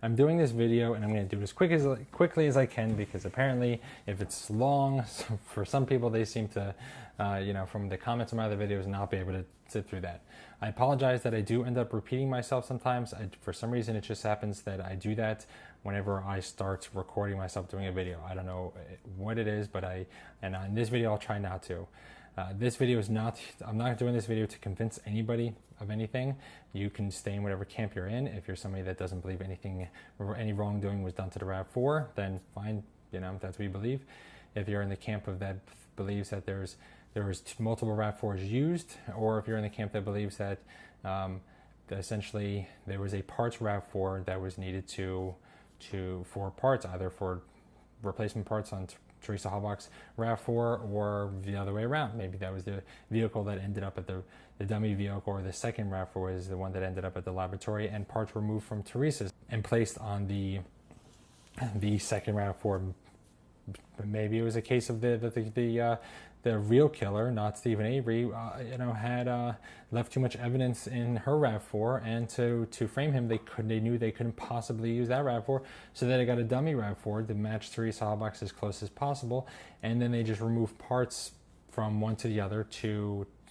I'm doing this video and I'm going to do it as quickly as I can, because apparently if it's long, for some people they seem to, from the comments on my other videos, not be able to sit through that. I apologize that I do end up repeating myself sometimes. For some reason it just happens that I do that whenever I start recording myself doing a video. I don't know what it is, but in this video I'll try not to. This video is not, I'm not doing this video to convince anybody of anything. You can stay in whatever camp you're in. If you're somebody that doesn't believe any wrongdoing was done to the RAV4, then fine, that's what you believe. If you're in the camp of that believes that there was multiple RAV4s used, or if you're in the camp that believes that essentially there was a parts RAV4 that was needed for parts, either for replacement parts on Teresa Halbach's RAV4 or the other way around. Maybe that was the vehicle that ended up at the dummy vehicle, or the second RAV4 is the one that ended up at the laboratory, and parts were moved from Teresa's and placed on the second RAV4. Maybe it was a case of the real killer, not Steven Avery, had left too much evidence in her RAV4, and to frame him, they knew they couldn't possibly use that RAV4, so they got a dummy RAV4 to match Teresa Halbach's as close as possible, and then they just removed parts from one to the other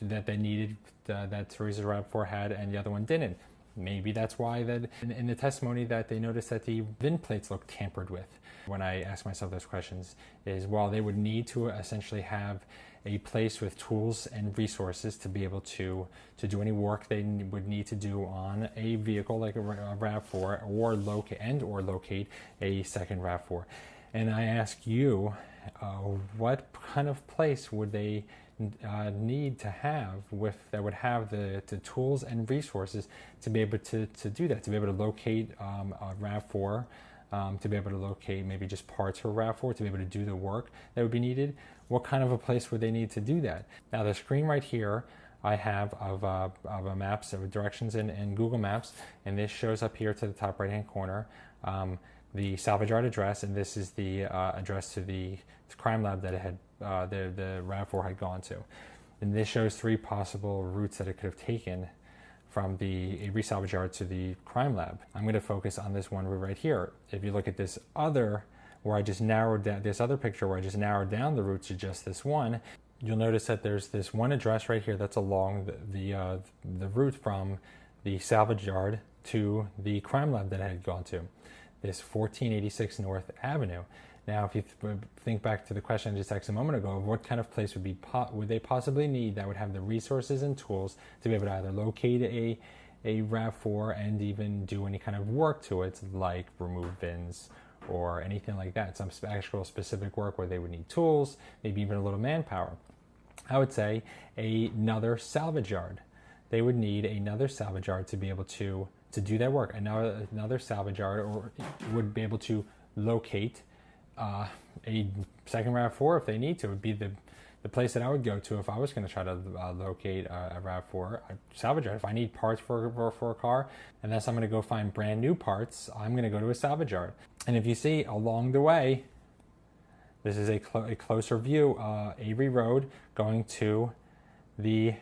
that they needed, that Teresa's RAV4 had, and the other one didn't. Maybe that's why that in the testimony that they noticed that the VIN plates looked tampered with. When I ask myself those questions is, while they would need to essentially have a place with tools and resources to be able to do any work they would need to do on a vehicle like a RAV4, or locate a second RAV4. And I ask you, what kind of place would they need to have that would have the tools and resources to be able to do that, to be able to locate a RAV4, to be able to locate maybe just parts for RAV4, to be able to do the work that would be needed? What kind of a place would they need to do that? Now, the screen right here I have of a maps, of directions in Google Maps, and this shows up here to the top right hand corner the salvage yard address, and this is the address to the crime lab that it had the RAV4 had gone to. And this shows 3 possible routes that it could have taken from the Avery salvage yard to the crime lab. I'm going to focus on this one right here. If you look at this other, where I just narrowed down, this other picture where I just narrowed down the route to just this one, you'll notice that there's this one address right here that's along the route from the salvage yard to the crime lab that I had gone to. This 1486 North Avenue. Now, if you think back to the question I just asked a moment ago, what kind of place would they possibly need that would have the resources and tools to be able to either locate a RAV4 and even do any kind of work to it, like remove VINs or anything like that, some actual specific work where they would need tools, maybe even a little manpower? I would say another salvage yard. They would need another salvage yard to be able to do that work. Another salvage yard would be able to locate a second RAV4 if they need to. It would be the place that I would go to if I was going to try to locate a RAV4, a salvage yard. If I need parts for a car, unless I'm going to go find brand new parts, I'm going to go to a salvage yard. And if you see along the way, this is a closer view, Avery Road going to the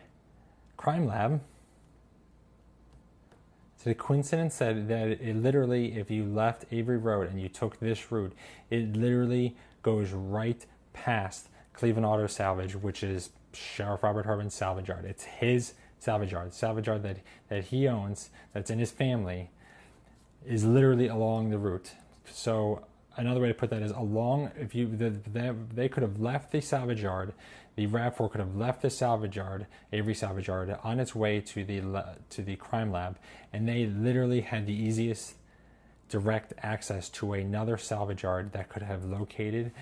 crime lab. So the coincidence said that it literally, if you left Avery Road and you took this route, it literally goes right past Cleveland Auto Salvage, which is Sheriff Robert Harbin's salvage yard. It's his salvage yard. The salvage yard that he owns, that's in his family, is literally along the route. So another way to put that is they could have left the salvage yard, the RAV4 could have left the salvage yard, Avery salvage yard, on its way to the crime lab, and they literally had the easiest direct access to another salvage yard that could have located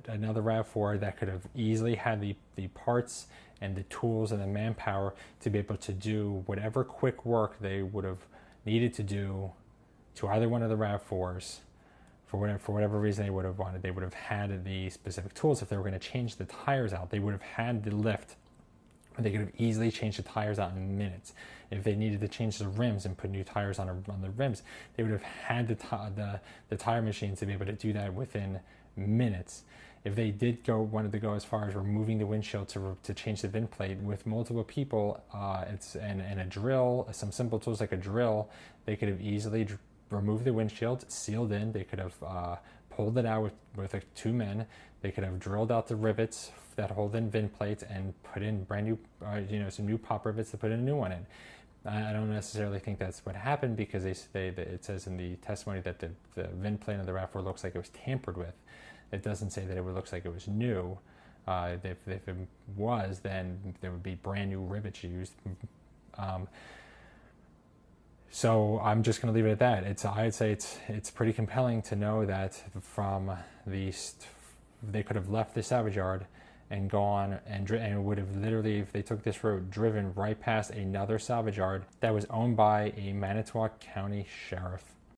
another RAV4, that could have easily had the parts and the tools and the manpower to be able to do whatever quick work they would have needed to do to either one of the RAV4s. For whatever reason they would have wanted, they would have had the specific tools. If they were going to change the tires out, they would have had the lift. They could have easily changed the tires out in minutes. If they needed to change the rims and put new tires on the rims, they would have had the tire machines to be able to do that within minutes. If they wanted to go as far as removing the windshield to change the VIN plate with multiple people, and a drill, some simple tools like a drill, they could have easily removed the windshield, sealed in. They could have pulled it out with 2 men. They could have drilled out the rivets that hold in VIN plates and put in brand new, some new pop rivets to put in a new one in. I don't necessarily think that's what happened, because it says in the testimony that the VIN plate of the RAV4 looks like it was tampered with. It doesn't say that it looks like it was new. If it was, then there would be brand new rivets used. So I'm just going to leave it at that. I'd say it's pretty compelling to know that they could have left the salvage yard and gone and would have literally, if they took this road, driven right past another salvage yard that was owned by a Manitowoc County sheriff.